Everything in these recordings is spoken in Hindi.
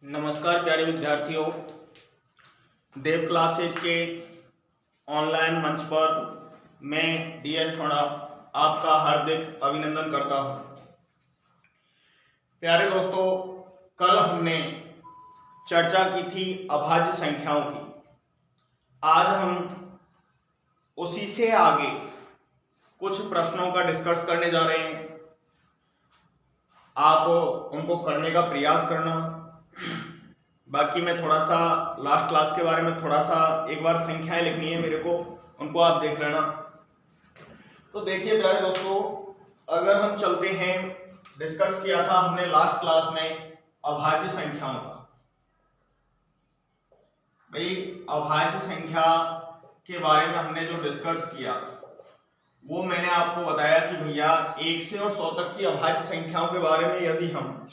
नमस्कार प्यारे विद्यार्थियों, देव क्लासेज के ऑनलाइन मंच पर मैं DS ठोड़ा आपका हार्दिक अभिनंदन करता हूं। प्यारे दोस्तों, कल हमने चर्चा की थी अभाज्य संख्याओं की। आज हम उसी से आगे कुछ प्रश्नों का डिस्कस करने जा रहे हैं। आप उनको करने का प्रयास करना। बाकी मैं थोड़ा सा लास्ट क्लास के बारे में थोड़ा सा एक बार संख्याएं लिखनी है मेरे को, उनको आप देख लेना। तो देखिए प्यारे दोस्तों, अगर हम चलते हैं, डिस्कस किया था हमने लास्ट क्लास में अभाज्य संख्याओं का। भाई अभाज्य संख्या के बारे में हमने जो डिस्कस किया वो मैंने आपको बताया कि भैया 1 से और 100 तक की अभाज्य संख्याओं के बारे में यदि हम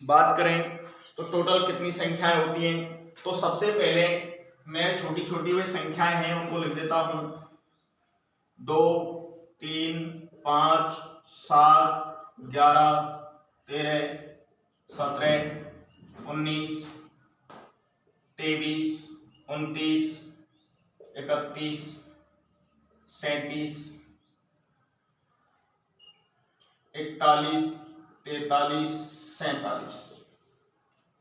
बात करें तो टोटल कितनी संख्याएं होती हैं। तो सबसे पहले मैं छोटी छोटी हुई संख्याएं हैं उनको लिख देता हूं। 2, 3, 5, 7, 11, 13, 17, 19, 23, 29, 31, 37, 41, 43, 47।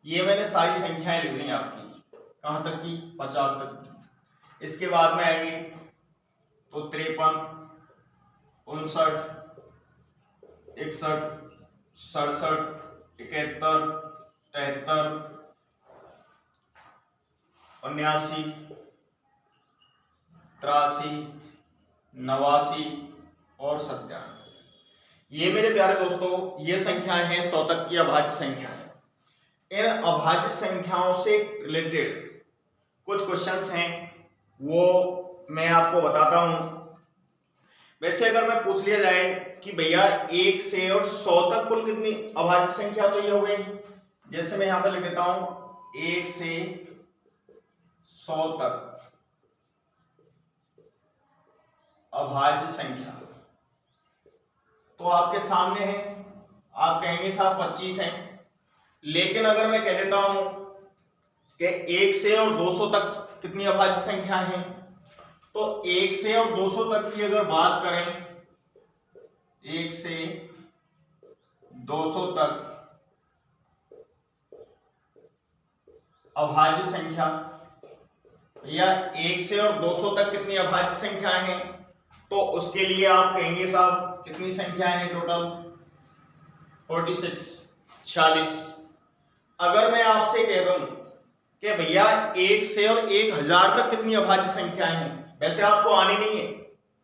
ये मैंने सारी संख्याएं लिख दी आपकी। कहां तक की? 50 तक की। इसके बाद में आएंगे तो 53, 59, 61, 67, 71, 73, 79, 83, 89 और 97। ये मेरे प्यारे दोस्तों ये संख्याएं हैं 100 तक की अभाज्य संख्याएं। इन अभाज्य संख्याओं से रिलेटेड कुछ क्वेश्चंस हैं वो मैं आपको बताता हूं। वैसे अगर मैं पूछ लिया जाए कि भैया 1 से और 100 तक कुल कितनी अभाज्य संख्या, तो ये हो गई। जैसे मैं यहां पर लिख देता हूं 1 से 100 तक अभाज्य संख्या, तो आपके सामने है। आप कहेंगे साहब 25 है, लेकिन अगर मैं कह देता हूं कि 1 से और 200 तक कितनी अभाज्य संख्या है, तो 1 से और 200 तक की अगर बात करें, 1 से 200 तक अभाज्य संख्या, या 1 से और 200 तक कितनी अभाज्य संख्याएं हैं, तो उसके लिए आप कहेंगे साहब कितनी संख्याएं हैं टोटल? 46, 46। अगर मैं आपसे कह दूं कि भैया 1 से और 1000 तक कितनी अभाज्य संख्याएं हैं, वैसे आपको आनी नहीं है,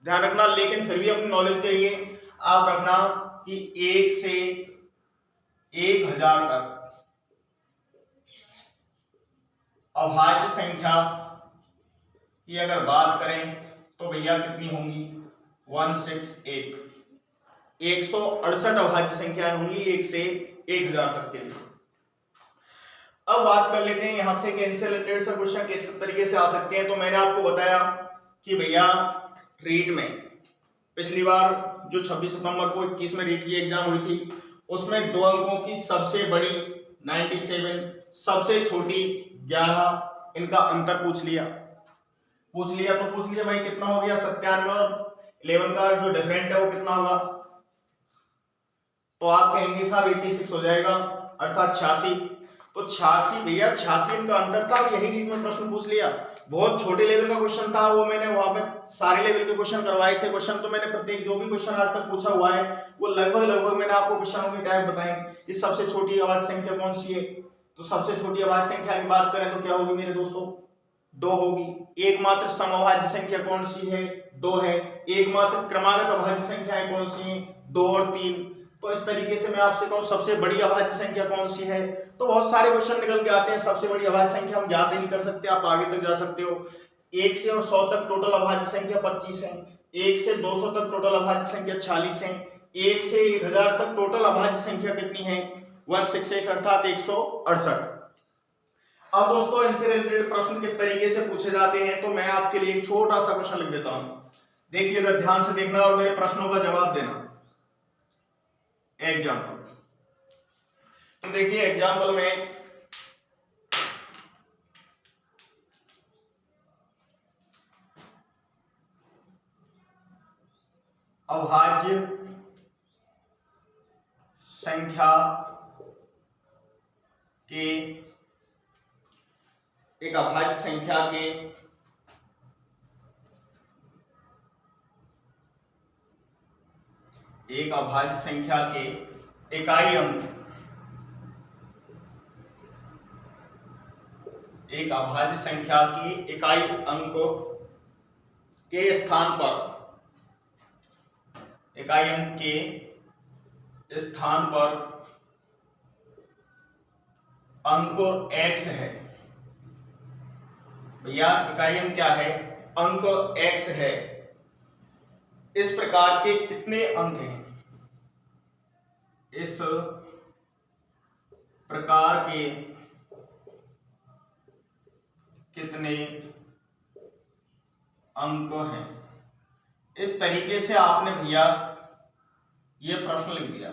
ध्यान रखना, लेकिन फिर भी अपनी नॉलेज के लिए आप रखना कि 1 से 1000 तक अभाज्य संख्या की अगर बात करें तो भैया कितनी होंगी? 168, 168 अभाज्य संख्याएं होंगी 1 से 1000 तक के लिए। अब बात कर लेते हैं यहां से कि इनसे रिलेटेड सब क्वेश्चन किस तरीके से आ सकते हैं। तो मैंने आपको बताया कि भैया रीट में पिछली बार जो 26 सितंबर को 21 में रीट की एग्जाम हुई थी, उसमें 2 अंकों की सबसे बड़ी 97, सबसे छोटी 11, इनका अंतर पूछ लिया तो पूछ लिया भाई कितना हो गया? 97 और 11 का जो डिफरेंट है वो कितना होगा? तो आप कहेंगे साहब 86 हो जाएगा, अर्थात 86। तो 86 भैया 86 इनका अंतर था, और यही रीट में प्रश्न पूछ लिया। बहुत छोटे लेवल का क्वेश्चन था वो, मैंने वहां पे सारे लेवल के क्वेश्चन करवाए थे। क्वेश्चन तो मैंने प्रत्येक जो भी क्वेश्चन आज तक पूछा हुआ है वो लगभग मैंने आपको क्वेश्चनों के टाइप बताए कि सबसे छोटी अभाज्य संख्या कौन सी है। तो सबसे छोटी अभाज्य संख्या की बात करें तो क्या होगी मेरे दोस्तों? 2 होगी। एकमात्र समअभाज्य संख्या कौन सी है? 2 है। एकमात्र क्रमागत अभाज्य संख्याएं कौन सी हैं? 2 और 3। तो इस तरीके से मैं आपसे कहूं सबसे बड़ी अभाज्य संख्या कौन सी है, तो बहुत सारे क्वेश्चन निकल के आते हैं। सबसे बड़ी अभाज्य संख्या हम ज्ञात ही नहीं कर सकते, आप आगे तक जा सकते हो। 1 से और 100 तक टोटल अभाज्य संख्या 25 है। 1 से 200 तक टोटल अभाज्य संख्या 46 है। 1 से 1000 तक टोटल अभाज्य संख्या कितनी है? 168, अर्थात 168। अब दोस्तों इनसे रिलेटेड प्रश्न किस तरीके से पूछे जाते हैं, तो मैं आपके लिए एक छोटा सा क्वेश्चन लिख देता हूं। देखिए, अगर ध्यान से देखना और मेरे प्रश्नों का जवाब देना। एग्जाम्पल, तो देखिए एग्जाम्पल में अभाज्य संख्या के एक अभाज्य संख्या के एक अभाज्य संख्या के इकाई अंक, एक अभाज्य संख्या की इकाई अंक के स्थान पर, इकाई अंक के स्थान पर अंक x है। भैया इकाई अंक क्या है? अंक x है। इस प्रकार के कितने अंक हैं? इस प्रकार के कितने अंक हैं? इस तरीके से आपने भैया ये प्रश्न लिख दिया।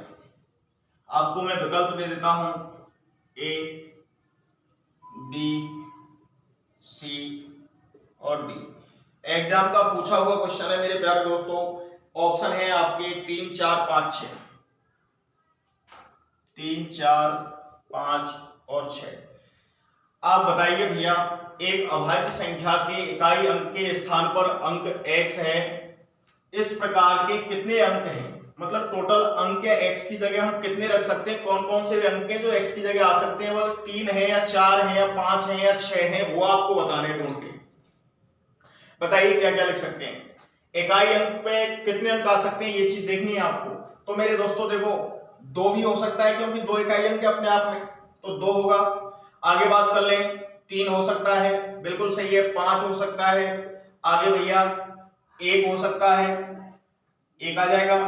आपको मैं विकल्प दे देता हूं, ए, बी, सी और डी। एग्जाम का पूछा हुआ क्वेश्चन है मेरे प्यारे दोस्तों। ऑप्शन है आपके 3, 4, 5, 6, 3, 4, 5 और 6। आप बताइए भैया, एक अभाज्य संख्या के इकाई अंक के स्थान पर अंक x है। इस प्रकार के कितने अंक हैं? मतलब टोटल अंक है x की जगह हम कितने रख सकते हैं? कौन कौन से अंक हैं जो x की जगह आ सकते हैं? वो 3 है या 4 है या 5 है या 6 है, वो आपको बताने ढूंढ के। बताइए क्या क्या लिख सकते हैं? इकाई अंक पे कितने अंक आ सकते हैं, ये चीज देखनी है आपको। तो मेरे दोस्तों देखो, 2 भी हो सकता है क्योंकि 2 इकाई अंक है अपने आप में, तो 2 होगा। आगे बात कर लें, 3 हो सकता है, बिल्कुल सही है। 5 हो सकता है। आगे भैया 1 हो सकता है, 1 आ जाएगा।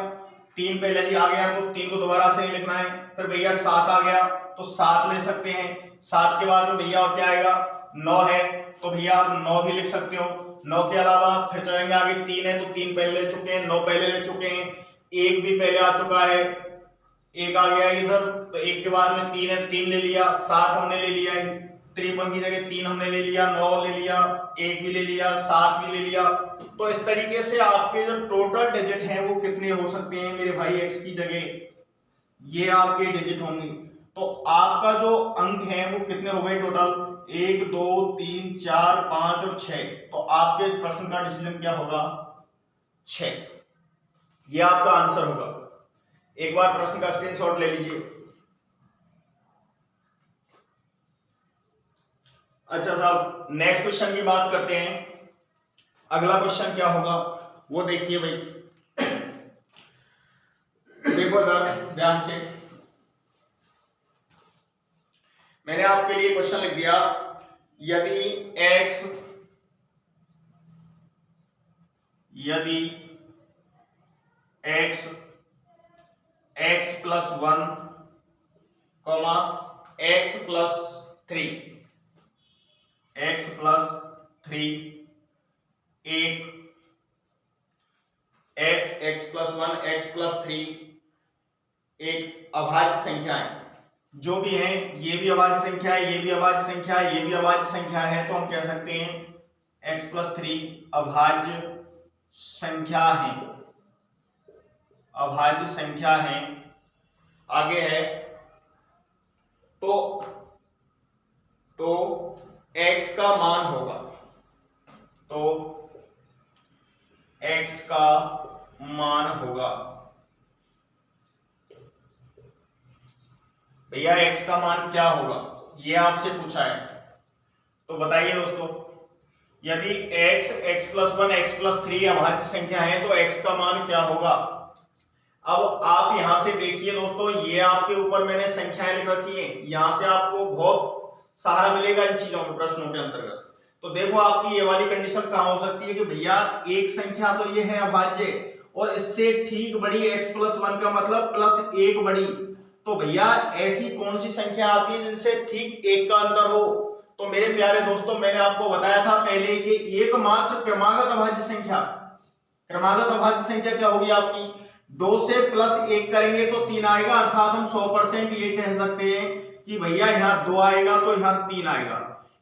3 पहले ही आ गया तो 3 को दोबारा से नहीं लिखना है। फिर भैया 7 आ गया तो 7 ले सकते हैं। 7 के बाद में भैया और क्या आएगा? 9 है तो भैया आप 9 भी लिख सकते हो। 9 के अलावा फिर चलेंगे आगे, 3 है तो 3 पहले ले चुके हैं, 9 पहले ले चुके हैं, 1 भी पहले आ चुका है, 1 आ गया इधर, तो 1 के बाद में 3 है, 3 ले लिया। 7 हमने ले लिया है, 53 की जगह 3 हमने ले लिया, 9 ले लिया, 1 भी ले लिया, 7 भी ले लिया। तो इस तरीके से आपके जो टोटल डिजिट हैं वो कितने हो सकते हैं मेरे भाई? x की जगह ये आपके डिजिट होंगे। तो आपका जो अंक है वो कितने हो गए टोटल? 1, 2, 3, 4, 5 और 6। तो आपके इस प्रश्न का डिसीजन क्या होगा? 6। ये आपका आंसर होगा। एक बार प्रश्न का स्क्रीनशॉट ले लीजिए। अच्छा साहब, नेक्स्ट क्वेश्चन की बात करते हैं। अगला क्वेश्चन क्या होगा वो देखिए भाई, देखो ध्यान से। मैंने आपके लिए क्वेश्चन लिख दिया, यदि x x + 1, x + 3, x + 3 एक x + 1 x + 3 एक अभाज्य संख्या है। जो भी है, ये भी अभाज्य संख्या है, ये भी अभाज्य संख्या है, ये भी अभाज्य संख्या है, तो हम कह सकते हैं x + 3 अभाज्य संख्या है, अभाज्य संख्या है। आगे है तो x का मान होगा, तो x का मान होगा भैया, x का मान क्या होगा ये आपसे पूछा है। तो बताइए दोस्तों, यदि x + 1 x + 3 अभाज्य संख्या है तो x का मान क्या होगा? अब आप यहां से देखिए दोस्तों, ये आपके ऊपर मैंने संख्याएं लिख रखी हैं, यहां से आपको बहुत सहारा मिलेगा इन चीजों में प्रश्नों के अंतर्गत। तो देखो आपकी ये वाली कंडीशन कहां हो सकती है कि भैया एक संख्या तो ये है अभाज्य और इससे ठीक बड़ी x + 1 का मतलब +1 बड़ी। तो भैया ऐसी कौन सी संख्या आती है जिनसे ठीक 1 का अंतर हो? तो मेरे प्यारे दोस्तों, मैंने आपको बताया था पहले कि एकमात्र क्रमागत अभाज्य संख्या, क्रमागत अभाज्य संख्या क्या होगी आपकी? 2 से +1 करेंगे तो 3 आएगा, अर्थात हम 100% ये कह सकते हैं कि भैया यहाँ 2 आएगा तो यहाँ 3 आएगा।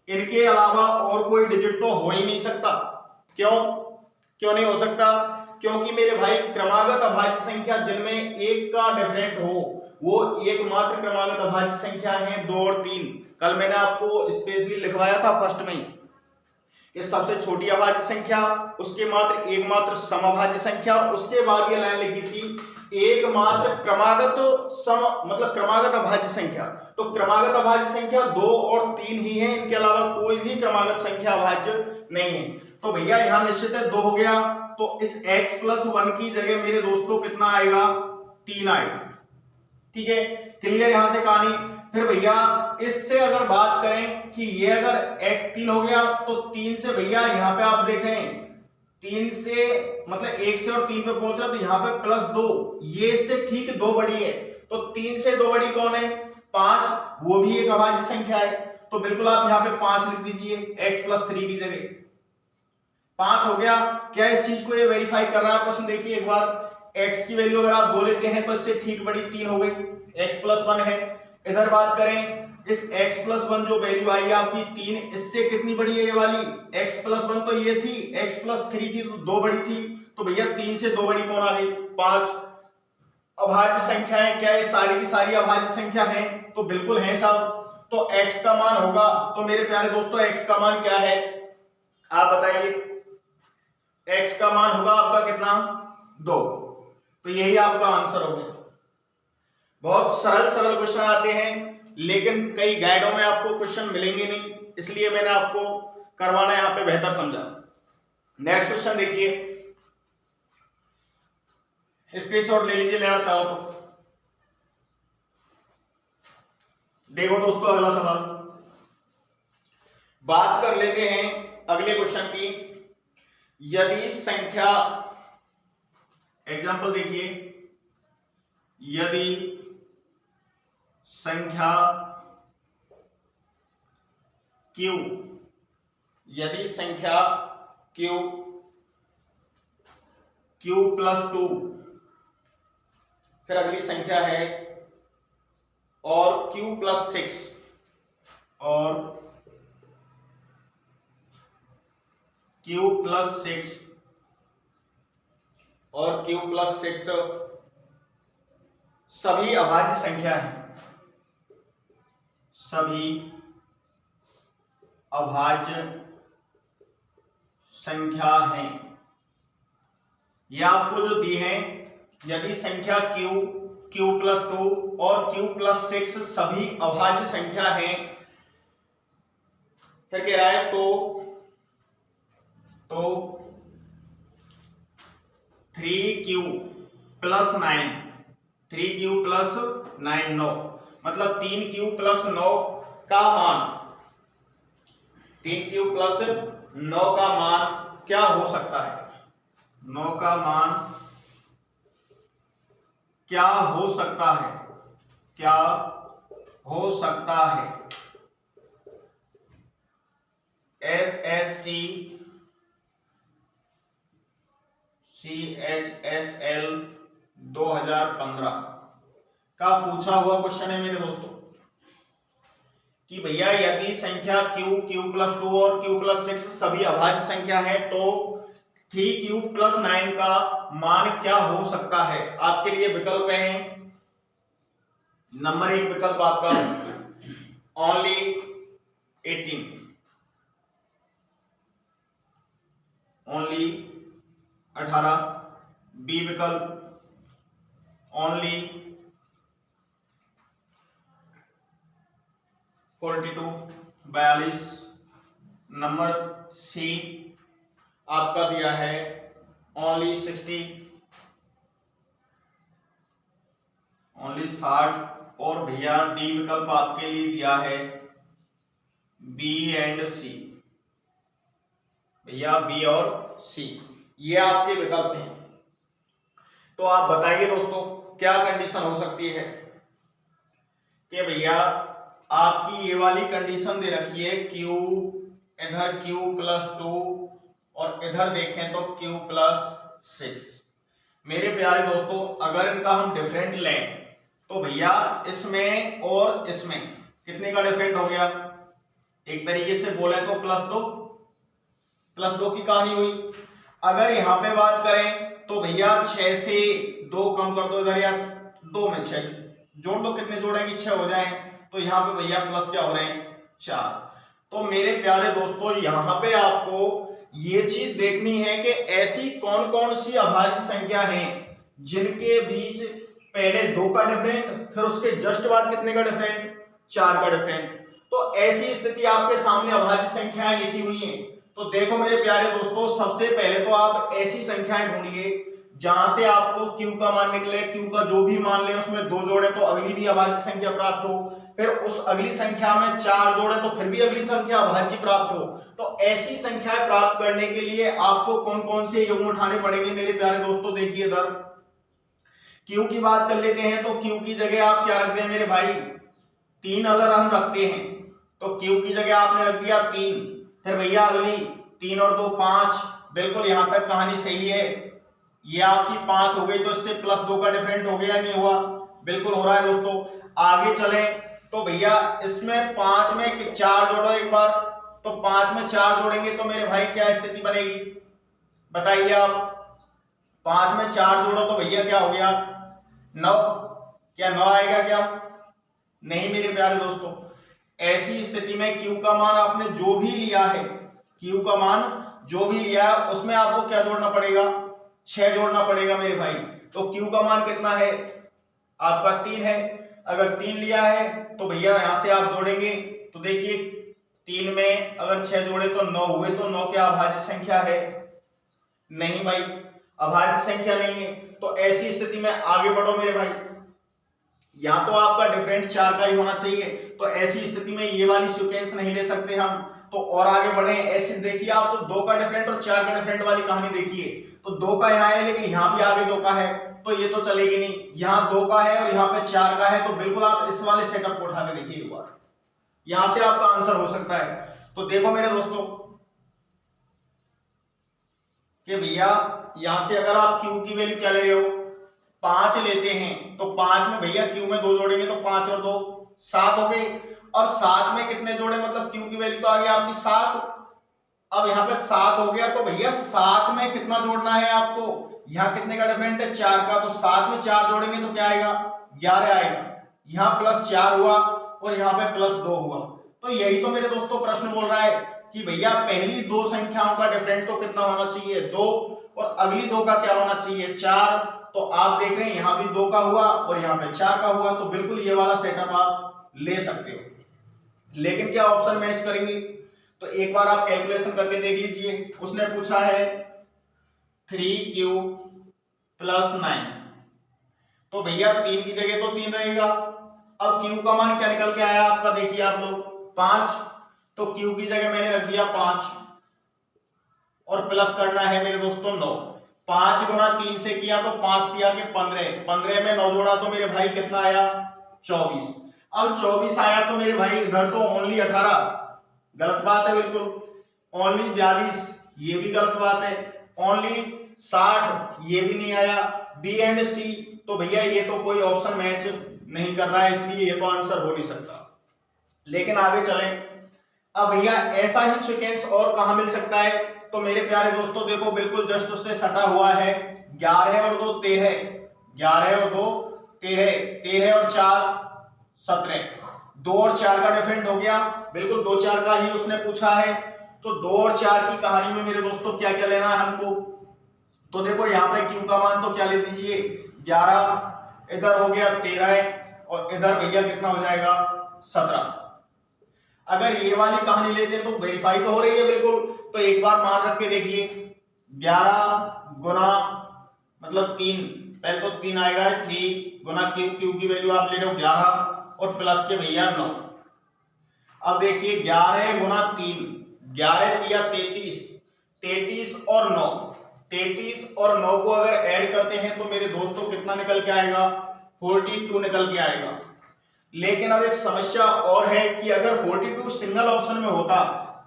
इनके अलावा और कोई डिजिट तो हो ही नहीं सकता। क्यों नहीं हो सकता? क्योंकि मेरे भाई क्रमागत अभाज्य संख्या जिनमें एक का डिफरेंट हो वो एकमात्र क्रमागत अभाज्य संख्या है 2 और 3। कल मैंने आपको स्पेशली लिखवाया था फर्स्ट में कि सबसे छोटी अभाज्य संख्या, उसके मात्र एकमात्र समअभाज्य संख्या, उसके बाद ये लाइन लिखी थी एकमात्र क्रमागत सम मतलब क्रमागत अभाज्य संख्या। तो क्रमागत अभाज्य संख्या 2 और 3 ही है, इनके अलावा कोई भी क्रमागत संख्या अभाज्य नहीं है। तो भैया यहाँ निश्चित है 2 हो गया, तो इस x प्लस 1 की जगह मेरे दोस्तों कितना आएगा, 3 आएगा। ठीक है, क्लियर यहाँ से कहानी। फिर भैया इससे अगर बात करें कि ये अगर x 3 हो गया तो 3 से भैया यहाँ पे आप देखें 3 से मतलब 1 से और 3 पे पहुंच रहा तो यहाँ पे +2, ये इससे ठीक 2 बड़ी है। तो 3 से 2 बड़ी कौन है, 5, वो भी एक अभाज्य संख्या है। तो बिल्कुल आप यहाँ पे 5 लिख दीजिए x + 3 की जगह 5 हो गया। क्या इस चीज को ये वेरीफाई कर रहा है प्रश्न, देखिए एक बार। x की वैल्यू अगर आप 2 लेते हैं तो इससे ठीक बड़ी 3 हो गई, x + 1 है। इधर बात करें इस x + 1 जो वैल्यू आई आपकी 3, इससे कितनी बड़ी है ये वाली, x + 1 तो ये थी, x + 3 थी तो 2 बड़ी थी। तो भैया 3 से 2 बड़ी कौन आ गई, 5। अभाज्य संख्या है, क्या ये सारी की सारी अभाज्य संख्या है, तो बिल्कुल है साहब। तो x का मान होगा, तो मेरे प्यारे दोस्तों x का मान क्या है आप बताइए, x का मान होगा आपका कितना, 2। तो यही आपका आंसर हो गया। बहुत सरल सरल क्वेश्चन आते हैं, लेकिन कई गाइडों में आपको क्वेश्चन मिलेंगे नहीं, इसलिए मैंने आपको करवाना यहाँ पे बेहतर समझा। नेक्स्ट क्वेश्चन देखिए, स्क्रीनशॉट ले लीजिए लेना चाहो तो। देखो दोस्तों अगला सवाल, बात कर लेते हैं अगले क्वेश्चन की। यदि संख्या, एग्जांपल देखिए, यदि संख्या q, यदि संख्या q + 2, फिर अगली संख्या है और q + 6, और q + 6 और q + 6 सभी अभाज्य संख्या है, सभी अभाज्य संख्या है। ये आपको जो दी है, यदि संख्या q + 2 और q + 6 सभी अभाज्य संख्या है, फिर कह रहा है तो 3q + 9, 3q + 9 9, मतलब 3q + 9 का मान, 3q + 9 का मान क्या हो सकता है, 9 का मान क्या हो सकता है, क्या हो सकता है। SSC CHSL 2015 का पूछा हुआ क्वेश्चन है मेरे दोस्तों कि भैया यदि संख्या q + 2 और q + 6 सभी अभाज्य संख्या है तो 3q + 9 का मान क्या हो सकता है। आपके लिए विकल्प हैं, नंबर 1 विकल्प आपका ओनली 18, ओनली 18, बी विकल्प ओनली 42 42, नंबर सी आपका दिया है ओनली 60, ओनली 60, और भैया डी विकल्प आपके लिए दिया है बी एंड सी, भैया बी और सी, ये आपके विकल्प हैं। तो आप बताइए दोस्तों क्या कंडीशन हो सकती है कि भैया आपकी ये वाली कंडीशन दे रखी है q, इधर q + 2 और इधर देखें तो q + 6। मेरे प्यारे दोस्तों अगर इनका हम डिफरेंट लें तो भैया इसमें और इसमें कितने का डिफरेंट हो गया, एक तरीके से बोले तो +2 की कहानी हुई। अगर यहां पे बात करें तो भैया 6 से 2 कम कर दो इधर, या 2 में 6 जोड़ दो, कितने जोड़ेंगे 6 हो जाए, तो यहाँ पे भैया प्लस क्या हो रहे हैं 4। तो मेरे प्यारे दोस्तों यहाँ पे आपको ये चीज देखनी है कि ऐसी कौन कौन सी अभाज्य संख्या है जिनके बीच पहले 2 का डिफरेंट, फिर उसके जस्ट बाद कितने का डिफरेंट, 4 का डिफरेंट। तो ऐसी स्थिति आपके सामने अभाज्य संख्याएं लिखी हुई हैं। तो देखो मेरे प्यारे दोस्तों, सबसे पहले तो आप ऐसी संख्याएं ढूंढिए जहां से आपको q का मान निकले, q का जो भी मान ले उसमें 2 जोड़े तो अगली भी अभाज्य संख्या प्राप्त हो, फिर उस अगली संख्या में 4 जोड़े तो फिर भी अगली संख्या अभाज्य प्राप्त हो। तो ऐसी संख्याएं प्राप्त करने के लिए आपको कौन कौन से युग्म उठाने पड़ेंगे मेरे प्यारे दोस्तों, देखिए इधर q की बात कर लेते हैं। तो q की जगह आप क्या रखते हैं मेरे भाई, 3 अगर हम रखते हैं तो q की जगह आपने रख दिया 3, फिर भैया अगली 3 और 2 5, बिल्कुल यहां तक कहानी सही है, ये आपकी 5 हो गई, तो इससे प्लस 2 का डिफरेंट हो गया, नहीं हुआ, बिल्कुल हो रहा है दोस्तों। आगे चलें तो भैया इसमें 5 में 4 जोड़ो एक बार, तो 5 में 4 जोड़ेंगे तो मेरे भाई क्या स्थिति बनेगी बताइए आप, 5 में 4 जोड़ो तो भैया क्या हो गया 9, क्या 9 आएगा क्या, नहीं मेरे प्यारे दोस्तों। ऐसी स्थिति में q का मान आपने जो भी लिया है, q का मान जो भी लिया है उसमें आपको क्या जोड़ना पड़ेगा, 6 जोड़ना पड़ेगा मेरे भाई। तो q का मान कितना है आपका 3 है, अगर 3 लिया है तो भैया यहां से आप जोड़ेंगे, तो देखिए 3 में अगर 6 जोड़े तो 9 हुए, तो 9 क्या अभाज्य संख्या है, नहीं भाई अभाज्य संख्या नहीं है। तो ऐसी स्थिति में आगे बढ़ो मेरे भाई, यहां तो आपका डिफरेंट 4 का ही होना चाहिए, तो ऐसी स्थिति में ये वाली सीक्वेंस नहीं ले सकते हम, तो और आगे बढ़े। ऐसे देखिए आप तो 2 का डिफरेंट और 4 का डिफरेंट वाली कहानी देखिए, तो 2 का यहाँ है लेकिन यहाँ भी आगे 2 का है, तो ये तो चलेगी नहीं, यहाँ 2 का है और यहाँ पे 4 का है, तो बिल्कुल आप इस वाले सेटअप को उठा के देखिए एक बार, यहां से आपका आंसर हो सकता है। तो देखो मेरे दोस्तों कि भैया यहां से अगर आप q की वैल्यू क्या ले रहे हो 5 लेते हैं, तो 5 में भैया q में 2 जोड़ेंगे तो 5 और 2 7 हो गए, और 7 में कितने जोड़े, मतलब q की वैल्यू तो आ गई आपकी 7, अब यहाँ पे 7 हो गया, तो भैया 7 में कितना जोड़ना है आपको, यहाँ कितने का डिफरेंट है 4 का, तो 7 में 4 जोड़ेंगे तो क्या आएगा 11 आएगा, यहाँ प्लस 4 हुआ और यहाँ पे प्लस 2 हुआ। तो यही तो मेरे दोस्तों प्रश्न बोल रहा है कि भैया पहली 2 संख्याओं का डिफरेंट तो कितना होना चाहिए 2, और अगली 2 का क्या होना चाहिए 4। तो आप देख रहे हैं यहाँ भी 2 का हुआ और यहाँ पे 4 का हुआ, तो बिल्कुल ये वाला सेटअप आप ले सकते हो। लेकिन क्या ऑप्शन मैच करेंगे, तो एक बार आप कैलकुलेशन करके देख लीजिए। उसने पूछा है 3q + 9, तो भैया 3 की जगह तो 3 रहेगा, अब q का मान क्या निकल के आया आपका, देखिए आप लोग 5, तो q की जगह मैंने रख दिया 5 और प्लस करना है मेरे दोस्तों 9, 5 गुना 3 से किया तो 5 दिया के 15, 15 में 9 जोड़ा तो मेरे भाई कितना आया 24। अब 24 आया तो मेरे भाई इधर तो ओनली 18, गलत बात है बिल्कुल, ओनली 42 ये भी गलत बात है, ओनली 60 ये भी नहीं आया, बी एंड सी, तो भैया ये तो कोई ऑप्शन मैच नहीं कर रहा है, इसलिए ये तो आंसर हो नहीं सकता। लेकिन आगे चलें, अब भैया ऐसा ही सीक्वेंस और कहां मिल सकता है, तो मेरे प्यारे दोस्तों देखो बिल्कुल जस्ट उससे सटा हुआ है 11 और 2 13, 11 और 2 13, 13 और 4 17, 2 और 4 का डिफरेंट हो गया, बिल्कुल 2 4 का ही उसने पूछा है, तो 2 और 4 की कहानी में मेरे दोस्तों क्या क्या लेना है हमको, तो देखो यहाँ पे q का मान तो क्या ले दीजिए 11, इधर हो गया 13 और इधर भैया कितना हो जाएगा 17। अगर ये वाली कहानी लेते हैं तो वेरीफाई तो हो रही है बिल्कुल, तो एक बार मान रख के देखिए 11 गुना मतलब 3, पहले तो 3 आएगा 3 गुना q की वैल्यू आप ले रहे हो 11 और प्लस के भैया 9। अब देखिए 11 गुना 3, 11 दिया 33, 33 और 9, 33 और 9 को अगर ऐड करते हैं तो मेरे दोस्तों कितना निकल के आएगा 42 निकल के आएगा। लेकिन अब एक समस्या और है कि अगर 42 सिंगल ऑप्शन में होता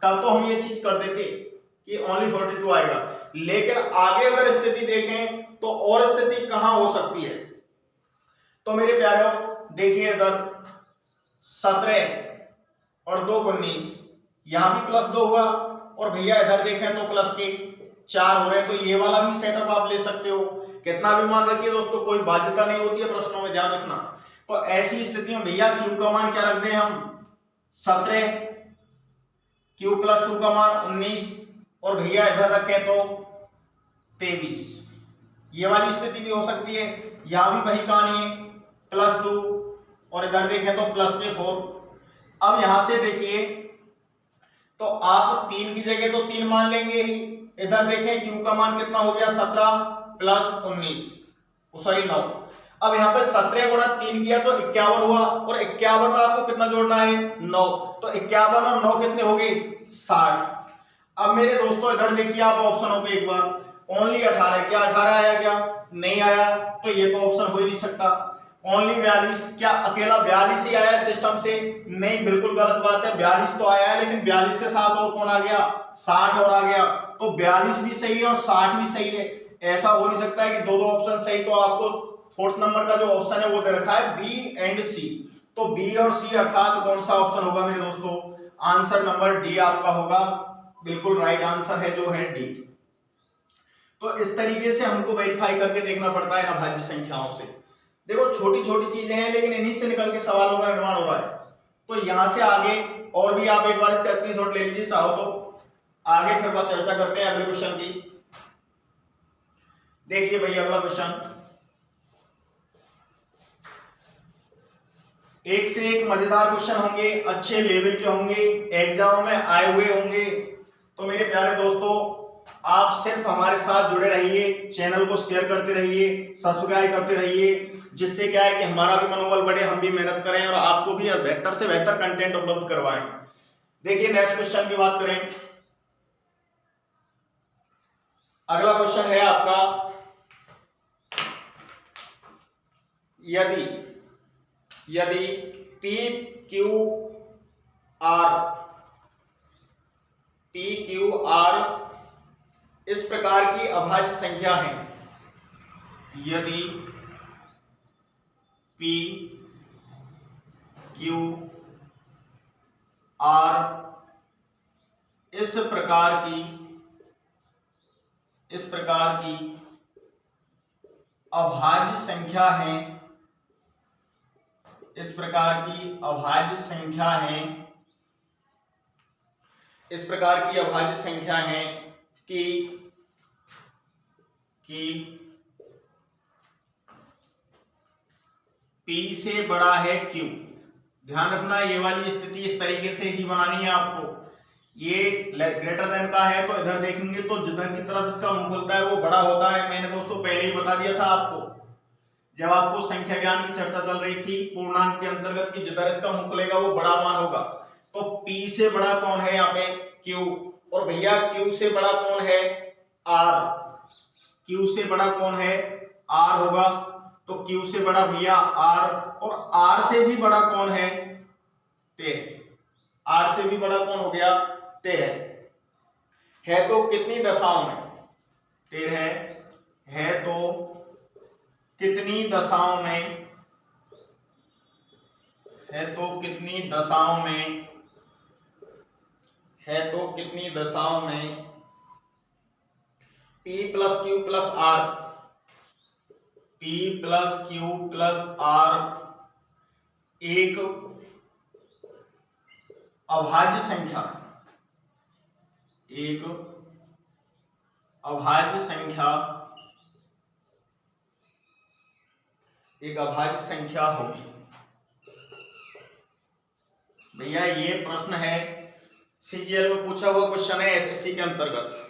तब तो हम ये चीज कर देते कि ओनली 42 आएगा, लेकिन आगे अगर स्थिति देखें तो और स्थिति कहां हो सकती है, तो मेरे प्यारों देखिए इधर 17 और 2 19, यहां भी +2 हुआ और भैया इधर देखें तो प्लस के 4 हो रहे हैं, तो ये वाला भी सेटअप आप ले सकते हो। कितना भी मान रखिए दोस्तों, कोई बाध्यता नहीं होती है प्रश्नों में, ध्यान रखना। तो ऐसी स्थिति में भैया क्यू का मान क्या रख दें हम 17, क्यू प्लस 2 का मान 19, और भैया इधर रखें तो 23। ये वाली स्थिति भी हो सकती है। यहां भी वही कहानी है, +2 और इधर देखें तो +4। अब यहां से देखिए तो आप 3 की जगह तो 3 मान लेंगे ही। इधर देखें क्यू का मान कितना हो गया 17 + 19, सॉरी 9। अब यहाँ पे 17 गुणा 3 किया तो 51 हुआ, और 51 में आपको कितना जोड़ना है 9, तो 51 और 9 कितने हो गए 60। अब मेरे दोस्तों इधर देखिए आप ऑप्शनों पे एक बार, ओनली 18, क्या 18 आया क्या, नहीं आया, तो ये तो ऑप्शन हो ही नहीं सकता। ओनली 42, क्या अकेला 42 ही आया सिस्टम से, नहीं, बिल्कुल गलत बात है। 42 तो आया है, लेकिन 42 के साथ और कौन आ गया 60 और आ गया, तो 42 भी सही है और 60 भी सही है। ऐसा हो नहीं सकता है कि दो ऑप्शन सही। तो आपको 4th नंबर का जो ऑप्शन है वो दे रखा है बी एंड सी, तो बी और सी अर्थात कौन सा ऑप्शन होगा मेरे दोस्तों, आंसर नंबर डी आपका होगा, बिल्कुल राइट आंसर है जो है डी। तो इस तरीके से हमको वेरीफाई करके देखना पड़ता है अभाज्य संख्याओं से। देखो छोटी छोटी चीजें हैं, लेकिन इन्हीं से निकल के सवालों का निर्माण हो रहा है। तो यहां से आगे और भी आप एक बार इसका स्क्रीनशॉट ले लीजिए चाहो तो, आगे फिर बात चर्चा करते हैं अगले क्वेश्चन की। देखिए भैया अगला क्वेश्चन, एक से एक मजेदार क्वेश्चन होंगे, अच्छे लेवल के होंगे, एग्जाम में आए हुए होंगे। तो मेरे प्यारे दोस्तों आप सिर्फ हमारे साथ जुड़े रहिए, चैनल को शेयर करते रहिए, सब्सक्राइब करते रहिए, जिससे क्या है कि हमारा भी मनोबल बढ़े, हम भी मेहनत करें और आपको भी बेहतर से बेहतर कंटेंट उपलब्ध करवाएं। देखिए नेक्स्ट क्वेश्चन की बात करें, अगला क्वेश्चन है आपका, यदि P Q R इस प्रकार की अभाज्य संख्या है, यदि P Q R इस प्रकार की अभाज्य संख्या है, इस प्रकार की अभाज्य संख्या है कि P से बड़ा है Q। ध्यान रखना ये वाली स्थिति इस तरीके से ही बनानी है आपको। ये ग्रेटर देन का है तो इधर देखेंगे तो जिधर की तरफ इसका मुंह खुलता है वो बड़ा होता है। मैंने दोस्तों पहले ही बता दिया था आपको जब आपको संख्या ज्ञान की चर्चा चल रही थी पूर्णांक के अंतर्गत की जिधर इसका मुंह खुलेगा वो बड़ा मान होगा। तो P से बड़ा कौन है यहाँ पे Q, और भैया Q से बड़ा कौन है R, Q से बड़ा कौन है R होगा। तो Q से बड़ा भैया R, और R से भी बड़ा कौन है 13। R से भी बड़ा कौन हो गया 13 है। तो कितनी दशाओं में 13 है, तो कितनी दशाओं में है, तो कितनी दशाओं में है, तो कितनी दशाओं में P plus Q plus R, P plus Q plus R एक अभाज्य संख्या, एक अभाज्य संख्या होगी। भैया ये प्रश्न है सीजीएल में पूछा हुआ क्वेश्चन है एसएससी के अंतर्गत।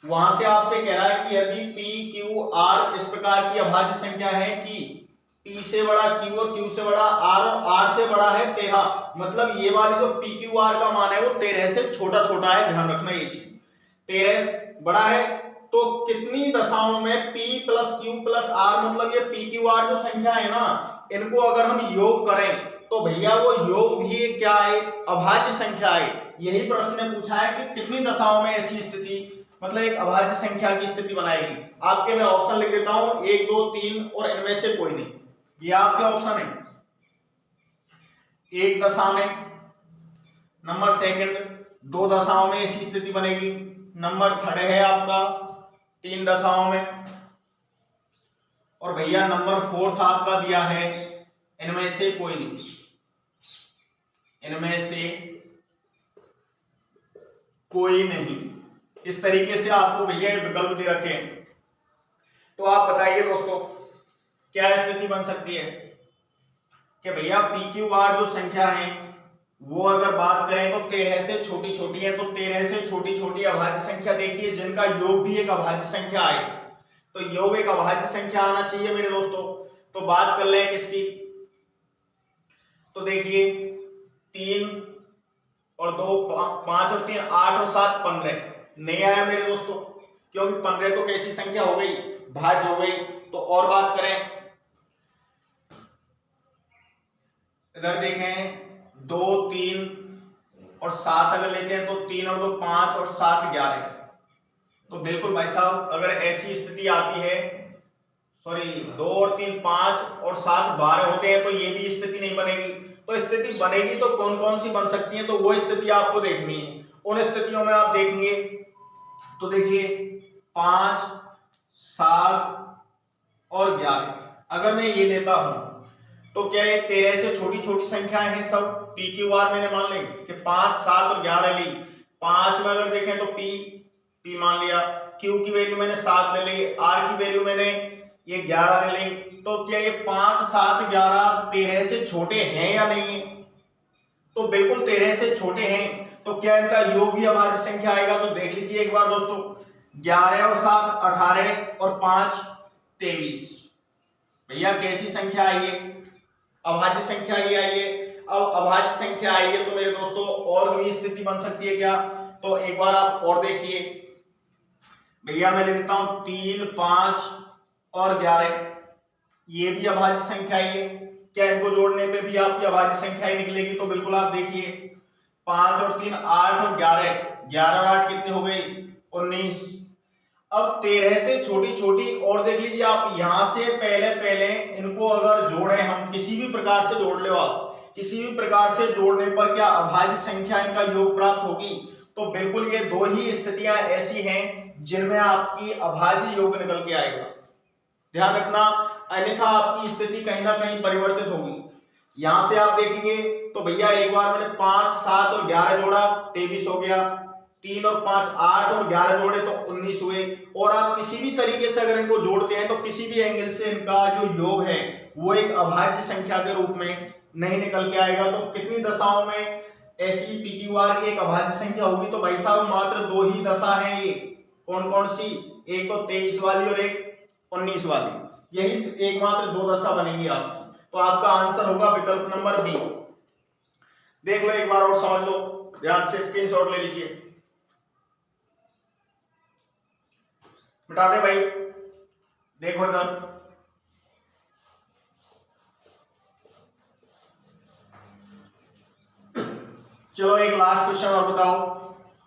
वहां से आपसे कह रहा है कि यदि P Q R इस प्रकार की अभाज्य संख्या है कि P से बड़ा Q और Q से बड़ा R और R से बड़ा है 13, मतलब ये वाली जो P Q R का मान है वो 13 से छोटा छोटा है। ध्यान रखना ये चीज, 13 बड़ा है तो कितनी दशाओं में P plus Q plus R, मतलब ये P Q R जो संख्या है ना इनको अगर हम योग करें तो भैया वो योग भी क्या है अभाज्य संख्या है। यही प्रश्न ने पूछा है कि कितनी दशाओं में ऐसी स्थिति मतलब एक अभाज्य संख्या की स्थिति बनाएगी। आपके मैं ऑप्शन लिख देता हूं 1 2 3 और इनमें से कोई नहीं, ये आपके ऑप्शन है। 1 दशा में, नंबर सेकंड 2 दशाओं में ऐसी स्थिति बनेगी, नंबर थर्ड है आपका 3 दशाओं में। और भैया नंबर 4 आपका दिया है इनमें से कोई नहीं, इनमें से कोई नहीं। इस तरीके से आपको भैया विकल्प दे रखे हैं। तो आप बताइए दोस्तों क्या स्थिति बन सकती है कि भैया पी क्यू आर जो संख्या है वो अगर बात करें तो 13 से छोटी छोटी है, तो 13 से छोटी छोटी अभाज्य संख्या देखिए जिनका योग भी एक अभाज्य संख्या आए, तो योग एक अभाज्य संख्या आना चाहिए मेरे दोस्तों। तो बात कर लें किसकी, तो देखिए 3 और 2 5 और 3 8 और 7 15 नहीं आया मेरे दोस्तों, क्योंकि 15 तो कैसी संख्या हो गई, भाज्य हो गई। तो और बात करें इधर देखें 2 3 और 7 अगर लेते हैं तो 3 और 2 5 और 7 11। तो बिल्कुल भाई साहब अगर ऐसी स्थिति आती है, सॉरी 2 और 3 5 और 7 12 होते हैं तो ये भी स्थिति नहीं बनेगी। तो स्थिति बनेगी तो कौन कौन सी बन सकती है, तो वो स्थिति आपको देखनी है। उन स्थितियों में आप देखेंगे तो देखिए 5 7 और 11 अगर मैं ये लेता हूं तो क्या ये 13 से छोटी छोटी संख्याएं हैं सब। पी क्यू आर मैंने मान ली कि 5 7 और 11 ली। 5 में अगर देखें तो पी मान लिया, क्यू की वैल्यू मैंने 7 ले ली, आर की वैल्यू मैंने ये 11 ले ली। तो क्या ये 5 7 11 13 से छोटे हैं या नहीं है, तो बिल्कुल 13 से छोटे हैं। तो क्या इनका योग भी अभाज्य संख्या आएगा, तो देख लीजिए एक बार दोस्तों 11 और 7 18 और 5 23। भैया कैसी संख्या आई है, अभाज्य संख्या ही आई है। अब अभाज्य संख्या आई है तो मेरे दोस्तों और भी स्थिति बन सकती है क्या, तो एक बार आप और देखिए भैया मैं ले लेता हूं 3 5 और 11, ये भी अभाज्य संख्या ही है। क्या इनको जोड़ने पे भी आपकी अभाज्य संख्या ही निकलेगी, तो बिल्कुल आप देखिए 5 और 3 8 और 11, 11 और 8 कितनी हो गई 19। अब 13 से छोटी छोटी और देख लीजिए आप, यहां से पहले इनको अगर जोड़े हम किसी भी प्रकार से जोड़ लो आप, किसी भी प्रकार से जोड़ने पर क्या अभाज्य संख्या इनका योग प्राप्त होगी, तो बिल्कुल ये दो ही स्थितियां ऐसी हैं जिनमें आपकी अभाज्य योग निकल के आएगा। ध्यान रखना, अन्यथा आपकी स्थिति कहीं ना कहीं परिवर्तित होगी। यहां से आप देखेंगे तो भैया एक बार मैंने 5 7 और 11 जोड़ा 23 हो गया, 3 और 5 8 और 11 जोड़े तो 19 हुए। और आप किसी भी तरीके से अगर इनको जोड़ते हैं तो किसी भी एंगल से इनका जो योग है वो एक अभाज्य संख्या के रूप में नहीं निकल के आएगा। तो कितनी दशाओं में ऐसी पीक्यूआर की एक अभाज्य संख्या होगी, तो भाई साहब मात्र 2 ही दशा है ये। कौन कौन सी, एक तो 23 वाली और एक 19 वाली, यही एकमात्र 2 दशा बनेगी आपकी। तो आपका आंसर होगा विकल्प नंबर बी। देख लो एक बार और समझ लो, ध्यान से स्क्रीनशॉट ले लीजिए, मिटा दे भाई। देखो इधर चलो एक लास्ट क्वेश्चन और बताओ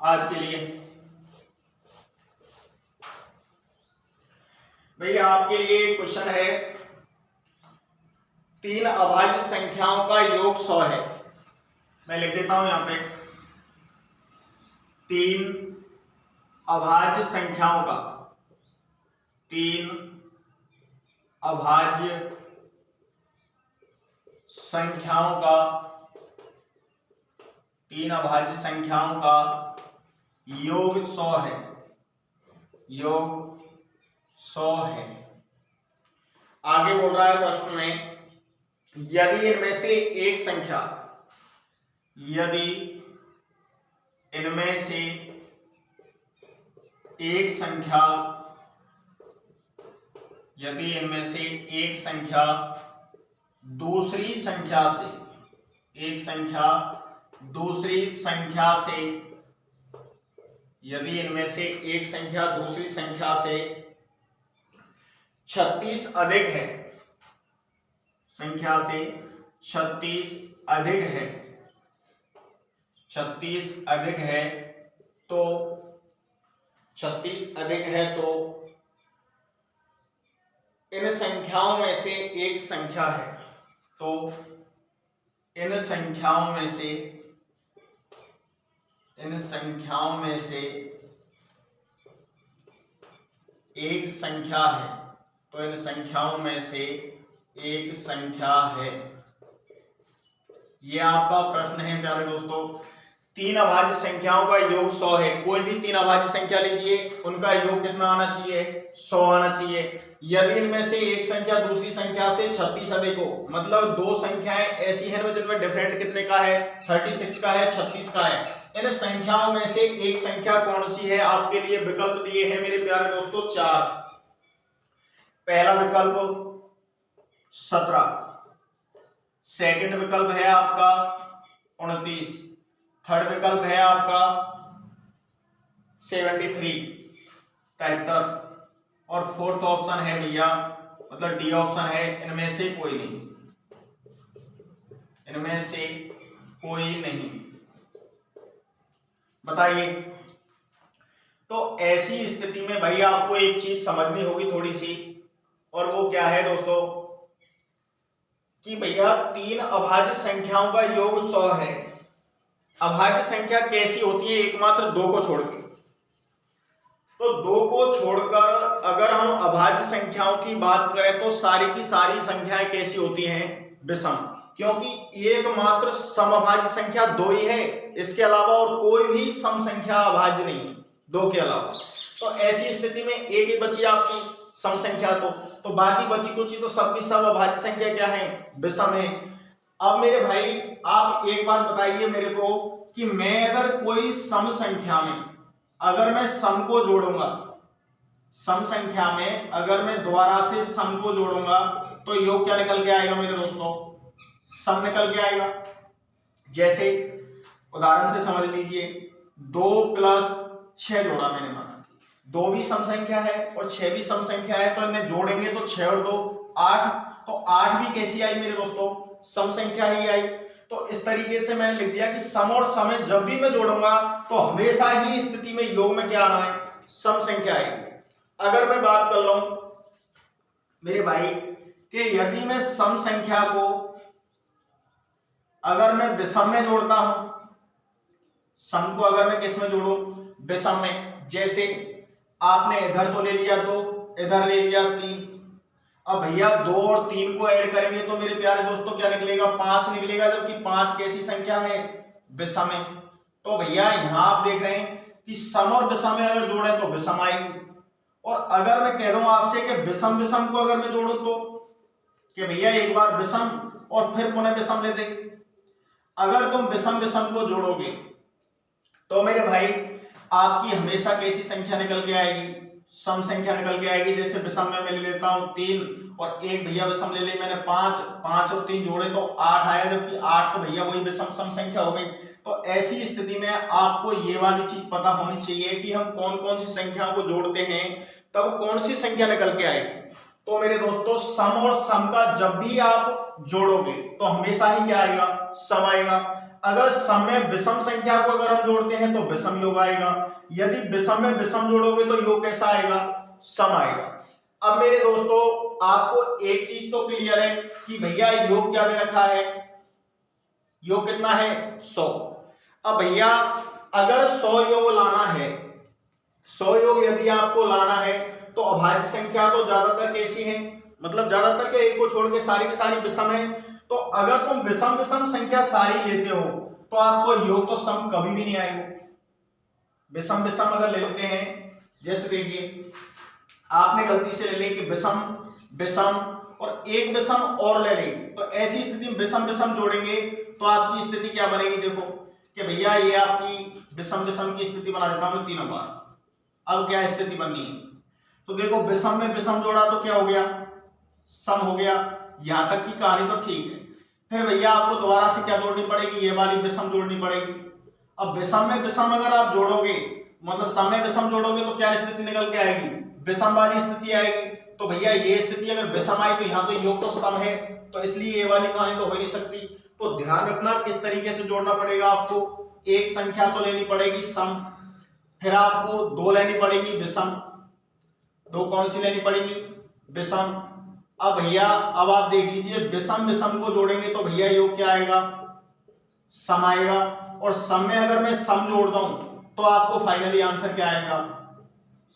आज के लिए। भैया आपके लिए क्वेश्चन है 3 अभाज्य संख्याओं का योग 100 है। मैं लिख देता हूं यहां पे 3 अभाज्य संख्याओं का, 3 अभाज्य संख्याओं का, 3 अभाज्य संख्याओं का योग 100 है, योग 100 है। आगे बोल रहा है प्रश्न में यदि इनमें से एक संख्या, यदि इनमें से एक संख्या, यदि इनमें से एक संख्या दूसरी संख्या से, एक संख्या दूसरी संख्या से, यदि इनमें से एक संख्या दूसरी संख्या से 36 अधिक है, संख्या से 36 अधिक है, 36 अधिक है, तो 36 अधिक है तो इन संख्याओं में से एक संख्या है, तो इन संख्याओं में से, इन संख्याओं में से एक संख्या है, तो इन संख्याओं में से एक संख्या है। ये आपका प्रश्न है प्यारे दोस्तों। तीन अभाज्य संख्याओं का योग 100 है। कोई भी तीन अभाज्य संख्या लीजिए, उनका योग कितना आना चाहिए? 100 आना चाहिए। यदि इनमें से एक संख्या दूसरी संख्या से 36 अधिक हो, मतलब दो संख्याएं ऐसी हैं जिनमें डिफरेंट कितने का है? 36 का है, 36 का है। इन संख्याओं में से एक संख्या कौन सी है? आपके लिए विकल्प दिए हैं मेरे प्यारे दोस्तों 4। पहला विकल्प 17, सेकंड विकल्प है आपका 29, थर्ड विकल्प है आपका 73 73, और फोर्थ ऑप्शन है भैया, मतलब डी ऑप्शन है इनमें से कोई नहीं, इनमें से कोई नहीं। बताइए। तो ऐसी स्थिति में भाई आपको एक चीज समझनी होगी थोड़ी सी, और वो क्या है दोस्तों कि भैया तीन अभाज्य संख्याओं का योग 100 है। अभाज्य संख्या कैसी होती है? एकमात्र दो को छोड़ के। तो दो को छोड़कर अगर हम अभाज्य संख्याओं की बात करें तो सारी की सारी संख्याएं कैसी होती हैं? विषम, क्योंकि एकमात्र समअभाज्य संख्या दो ही है, इसके अलावा और कोई भी सम संख्या अभाज्य नहीं है दो के अलावा। तो ऐसी स्थिति में एक ही बची आपकी सम संख्या, तो बाकी बची कुछ तो सबकी सब अभाज्य संख्या क्या है? विषम है। अब मेरे भाई आप एक बात बताइए मेरे को कि मैं अगर कोई सम संख्या में अगर मैं सम को जोड़ूंगा, सम संख्या में अगर मैं दोबारा से सम को जोड़ूंगा तो योग क्या निकल के आएगा मेरे दोस्तों? सम निकल के आएगा। जैसे उदाहरण से समझ लीजिए, 2 + 6 जोड़ा मैंने, माना 2 भी सम संख्या है और 6 भी सम संख्या है, तो इन्हें जोड़ेंगे तो 6 और 2 8, तो 8 भी कैसी आई मेरे दोस्तों? सम संख्या ही आई। तो इस तरीके से मैंने लिख दिया कि सम और सम जब भी मैं जोड़ूंगा तो हमेशा ही स्थिति में योग में क्या आना है? सम संख्या आएगी। अगर मैं बात कर लूं मेरे भाई कि यदि मैं सम संख्या को अगर मैं विषम में जोड़ता हूं, सम को अगर मैं किस में जोड़ूं? विषम में। जैसे आपने इधर तो ले लिया 2, इधर ले लिया 3, अब भैया 2 और 3 को ऐड करेंगे तो मेरे प्यारे दोस्तों क्या निकलेगा? 5 निकलेगा, जबकि 5 कैसी संख्या है? विषम है। तो भैया यहां आप देख रहे हैं कि सम और विषम में अगर जोड़े तो विषम आएगी, और अगर मैं कह दूं आपसे कि विषम विषम को अगर मैं जोड़ूं तो कि भैया एक बार विषम और फिर पुनः विषम ले दे, अगर तुम विषम विषम को जोड़ोगे तो मेरे भाई आपकी हमेशा कैसी संख्या निकल के आएगी? सम संख्या निकल के आएगी। जैसे विषम में मैं ले लेता हूं 3 और एक भैया विषम ले ली मैंने 5, 5 और 3 जोड़े तो 8 आया, जबकि 8 तो भैया वही विषम सम संख्या हो गई। तो ऐसी स्थिति में आपको ये वाली चीज पता होनी चाहिए कि हम कौन कौन सी संख्याओं को जोड़ते हैं तब कौन सी संख्या निकल के आएगी। तो मेरे दोस्तों सम और सम का जब भी आप जोड़ोगे तो हमेशा ही क्या आएगा? सम आएगा। अगर सम में विषम संख्या को अगर हम जोड़ते हैं तो विषम योग आएगा, यदि विषम में विषम जोड़ोगे तो योग कैसा आएगा? सम आएगा। अब मेरे दोस्तों आपको एक चीज तो क्लियर है कि भैया योग क्या दे रखा है? योग कितना है? 100। अब भैया अगर 100 योग लाना है, 100 योग यदि आपको लाना है तो अभाज्य संख्या तो ज्यादातर कैसी है? मतलब ज्यादातर के एक को छोड़ के सारी की सारी विषम है। तो अगर तुम विषम विषम संख्या सारी लेते हो तो आपको योग तो सम कभी भी नहीं आएगा। विषम विषम अगर ले लेते हैं, जैसे देखिए आपने गलती से ले ली कि विषम विषम और एक विषम और ले ली, तो ऐसी स्थिति में विषम विषम जोड़ेंगे तो आपकी स्थिति क्या बनेगी? देखो कि भैया ये आपकी विषम विषम की स्थिति बना देता हूं तीनों बार। अब क्या स्थिति बननी है? तो देखो विषम में विषम जोड़ा तो क्या हो गया? सम हो गया। यहां तक की कहानी तो ठीक है। फिर भैया आपको दोबारा से क्या जोड़नी पड़ेगी? ये वाली विषम जोड़नी पड़ेगी। अब विषम में विषम अगर आप जोड़ोगे, मतलब सम में विषम जोड़ोगे तो क्या स्थिति निकल के आएगी? विषम वाली स्थिति आएगी। तो भैया ये स्थिति अगर विषम आई तो यहाँ तो योग तो सम है, तो इसलिए ये वाली कहानी तो हो ही नहीं सकती। तो ध्यान रखना किस तरीके से जोड़ना पड़ेगा आपको। एक संख्या तो लेनी पड़ेगी सम, फिर आपको 2 लेनी पड़ेगी विषम। 2 कौन सी लेनी पड़ेगी? विषम। अब भैया अब आप देख लीजिए विषम विषम को जोड़ेंगे तो भैया योग क्या आएगा? सम आएगा। और सम में अगर मैं सम जोड़ता हूं तो आपको फाइनली आंसर क्या आएगा?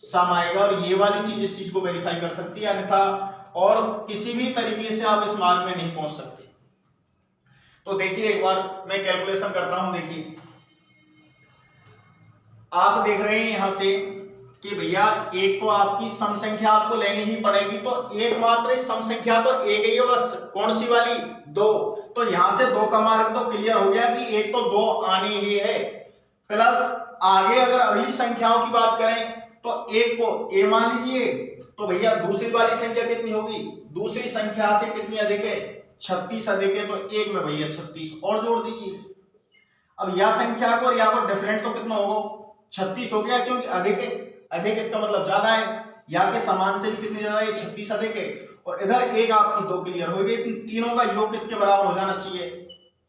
सम आएगा, और ये वाली चीज इस चीज को वेरीफाई कर सकती है, अन्यथा और किसी भी तरीके से आप इस मार्क में नहीं पहुंच सकते। तो देखिए एक बार मैं कैलकुलेशन करता हूं। देखिए आप देख रहे हैं यहां से कि भैया एक तो आपकी सम संख्या आपको लेनी ही पड़ेगी, तो एकमात्र सम संख्या तो एक ही है बस। कौन सी वाली? 2। तो यहां से 2 का मार्क तो क्लियर हो गया कि एक तो 2 आनी ही है। प्लस आगे अगर अगली संख्याओं की बात करें तो एक को a मान लीजिए, तो भैया दूसरी वाली संख्या कितनी होगी? दूसरी संख्या से कितनी अधिक है? 36 अधिक है, तो एक में भैया 36 और जोड़ दीजिए। अब यह संख्या को और यहाँ पर डिफरेंट तो कितना होगा? 36 हो गया, क्योंकि अधिक है। अधिक इसका मतलब ज्यादा है, या के समान से भी कितनी ज्यादा है? 36 अधिक है, और इधर एक आपकी 2 क्लियर हो गई। तीनों का योग किसके बराबर हो जाना चाहिए?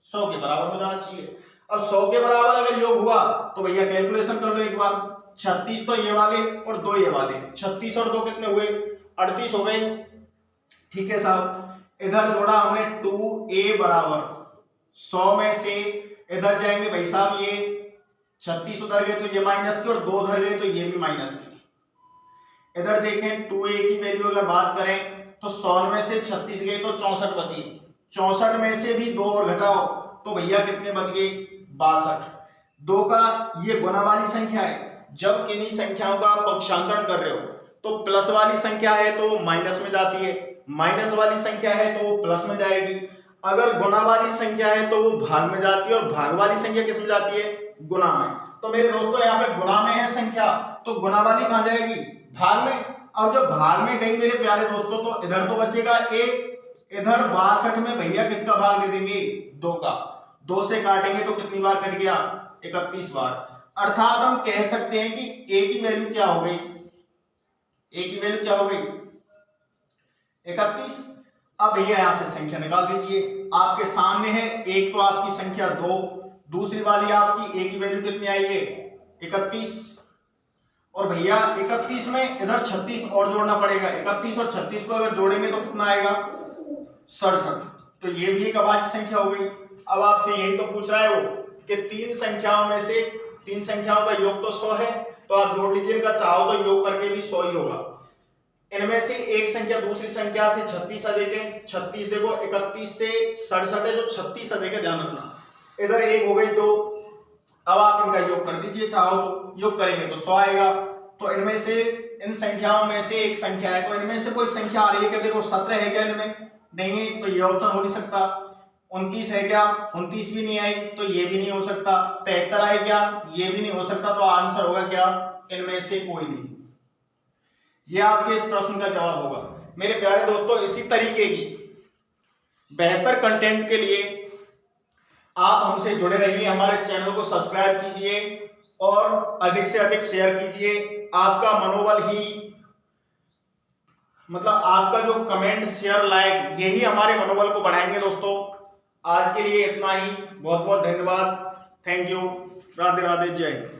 100 के बराबर हो जाना चाहिए। अब 100 के बराबर अगर योग हुआ तो भैया कैलकुलेशन कर लो एक बार। 36 तो ये वाले और 2 ये वाले, 36 और 2 कितने हुए? 38 हो गए। ठीक है साहब, इधर जोड़ा हमने 2a बराबर 100 में से इधर जाएंगे भाई साहब, ये 36 उधर गए तो ये माइनस की, और 2 उधर गए तो ये भी माइनस की। इधर देखें 2a की वैल्यू अगर बात करें तो 100 में से 36 गए तो 64 बची। 64 में से भी 2 और घटाओ तो भैया कितने बच गए? 62। 2 का ये गुना वाली संख्या है। जब किन्हीं संख्याओं का पक्षांतरण कर रहे हो तो प्लस वाली संख्या है तो माइनस में जाती है, माइनस वाली संख्या है तो वो प्लस में जाएगी। अगर गुना वाली संख्या है तो वो भाग में जाती है, और भाग वाली संख्या किस में जाती है? गुना में। तो मेरे दोस्तों यहाँ पे गुना में है संख्या, तो गुना वाली कहां जाएगी? भाग में। अब जब भाग में गई मेरे प्यारे दोस्तों तो इधर तो बचेगा 1, इधर 62 में भैया किसका भाग दे देंगे? 2 का। 2 से काटेंगे तो कितनी बार कट गया? 31 बार। अर्थात हम कह सकते हैं कि a की वैल्यू क्या हो गई? a की वैल्यू क्या हो गई? 31। अब भैया यहां से संख्या निकाल दीजिए, आपके सामने है। एक तो आपकी संख्या 2, दूसरी वाली आपकी a की वैल्यू कितनी आई है? 31। और भैया 31 में इधर 36 और जोड़ना पड़ेगा। 31 और 36 को अगर जोड़ेंगे तो कितना आएगा? 67। तो ये भी एक अभाज्य संख्या हो गई। अब आपसे यही तो पूछ रहा है वो कि तीन संख्याओं का योग तो 100 है, तो आप जोड़ लीजिए। इनका चाहो तो योग करके भी 100 ही होगा। इनमें से एक संख्या दूसरी संख्या से 36 अधिक है। 36 देखो 31 से 67 है, जो 36 अधिक है, ध्यान रखना। इधर एक हो गई 2। अब आप इनका योग कर दीजिए, चाहो तो योग करेंगे तो 100 आएगा। तो इनमें से इन संख्याओं में से एक संख्या है, तो इनमें से कोई संख्या आ रही है क्या? देखो 17 है क्या इनमें? नहीं है, तो ये ऑप्शन हो नहीं सकता। 29 है क्या? 29 भी नहीं आई, तो ये भी नहीं हो सकता। 73 है क्या? ये भी नहीं हो सकता। तो आंसर होगा क्या? इनमें से कोई नहीं। ये आपके इस प्रश्न का जवाब होगा। मेरे प्यारे दोस्तों, इसी तरीके की बेहतर कंटेंट के लिए आप हमसे जुड़े रहिए, हमारे चैनल को सब्सक्राइब कीजिए और अधिक से अधिक शेयर कीजिए। आपका मनोबल ही, मतलब आपका जो कमेंट, शेयर, लाइक, यही हमारे मनोबल को बढ़ाएंगे। दोस्तों आज के लिए इतना ही। बहुत बहुत धन्यवाद। Thank you. राधे राधे। जय हिंद।